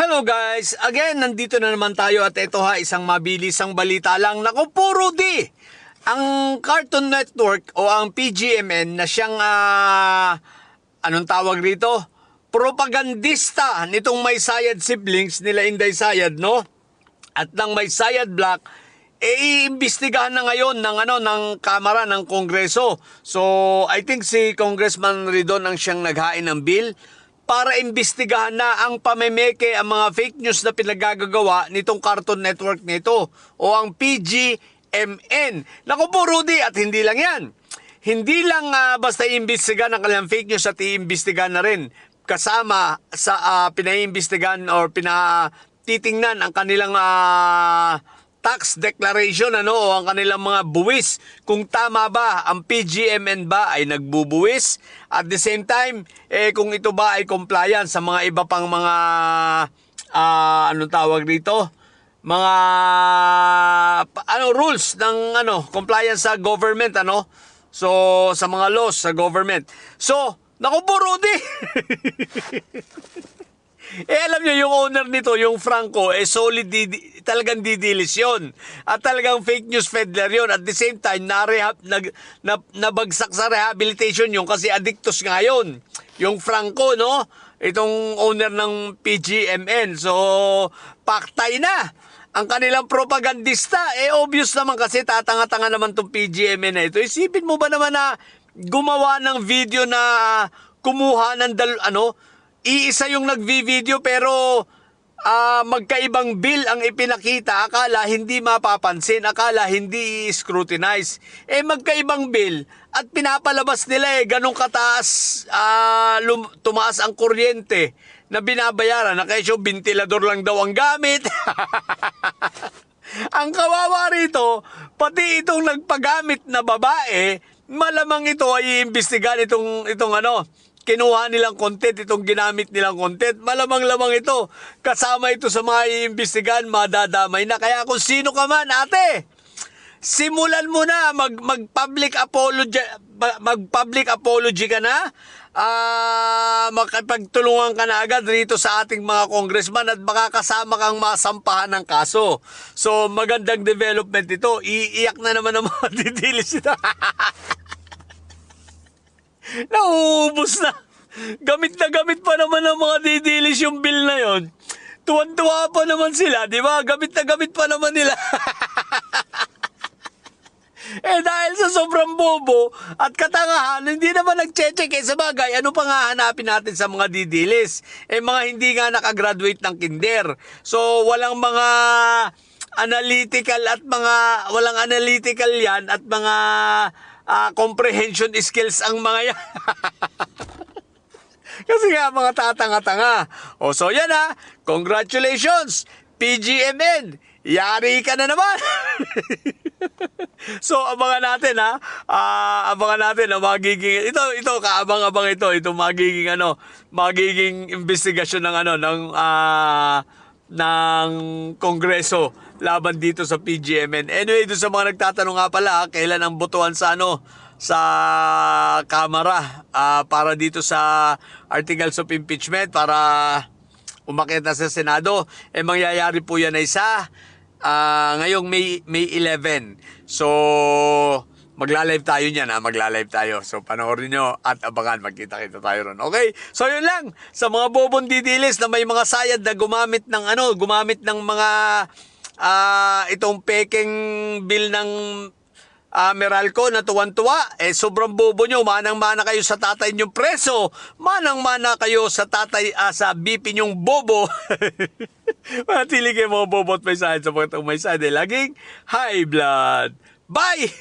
Hello guys! Again, nandito na naman tayo at ito isang mabilisang balita lang. Naku, puro di! Ang Cartoon Network o ang PGMN na siyang, anong tawag rito? Propagandista nitong May Sayad siblings nila Inday Sayad, no? At ng May Sayad Black, iimbestigahan na ngayon ng Kamara ng Kongreso. So, I think si Congressman Ridon ang siyang naghain ng bill para imbestigahan na ang pamemeke, ang mga fake news na pinagagagawa nitong Cartoon Network nito o ang PGMN. Naku po, Rudy, at hindi lang yan. Hindi lang basta iimbestigahan ang kanilang fake news at iimbestigahan na rin kasama sa pinaiimbestigahan or pinatitingnan ang kanilang tax declaration o ang kanilang mga buwis, kung tama ba ang PGMN ba ay nagbubuwis, at the same time kung ito ba ay compliant sa mga iba pang mga anong tawag dito, mga rules ng compliance sa government, so sa mga laws sa government. So naku po, Rudy. Alam nyo, yung owner nito, yung Franco, solid, talagang didilis yun. At talagang fake news peddler yun. At the same time, nabagsak sa rehabilitation yun kasi addictus nga yun. Yung Franco, no? Itong owner ng PGMN. So, paktay na ang kanilang propagandista. Obvious naman kasi tatanga-tanga naman itong PGMN na ito. Isipin mo ba naman na gumawa ng video na kumuha ng iisa yung nagvi-video pero magkaibang bill ang ipinakita. Akala hindi mapapansin, akala hindi i-scrutinize. Magkaibang bill at pinapalabas nila ganun kataas, tumaas ang kuryente na binabayaran. Na kesyo ventilador lang daw ang gamit. Ang kawawa rito, pati itong nagpagamit na babae, malamang ito ay iimbestigahan itong kinuha nilang content, itong ginamit nilang content, malamang-lamang ito. Kasama ito sa mga iimbestigahan, madadamay na. Kaya kung sino ka man, ate, simulan mo na, mag-public apology ka na, makipagtulungan ka na agad rito sa ating mga congressman at makakasama kang masampahan ng kaso. So, magandang development ito. Iiyak na naman ang mga didilis ito. Nauubos na. Gamit na gamit pa naman ng mga didilis yung bill na yon. Tuwan-tuwa pa naman sila, di ba? Gamit na gamit pa naman nila. Dahil sa sobrang bobo at katangahan, hindi naman nag-check sa bagay. Ano pa nga hanapin natin sa mga didilis? Mga hindi nga nakagraduate ng kinder. So, walang mga analytical at walang analytical yan at mga comprehension skills ang mga yan. Kasi nga mga tatanga-tanga. So yan congratulations PGMN, yari ka na naman. So abangan natin abangan natin ang magiging ito kaabang-abang ito magiging magiging investigasyon ng Kongreso laban dito sa PGMN. Anyway, doon sa mga nagtatanong nga pala, kailan ang botohan sa sa Kamara para dito sa articles of impeachment para umakyat na sa Senado, mangyayari po yan ay ngayong May 11. So, magla-live tayo niyan, magla-live tayo. So, panoorin nyo at abangan, magkita-kita tayo ron. Okay? So, yun lang. Sa mga bobong didilis na may mga sayad na gumamit ng mga itong peking bill ng Meralco na tuwan-tuwa, sobrang bobo nyo. Manang-mana kayo sa tatay nyong preso. Manang-mana kayo sa sa BP nyong bobo. Matili kayo mga bobo at may sahid sa pagkatang may sahid. Laging high blood. Bye!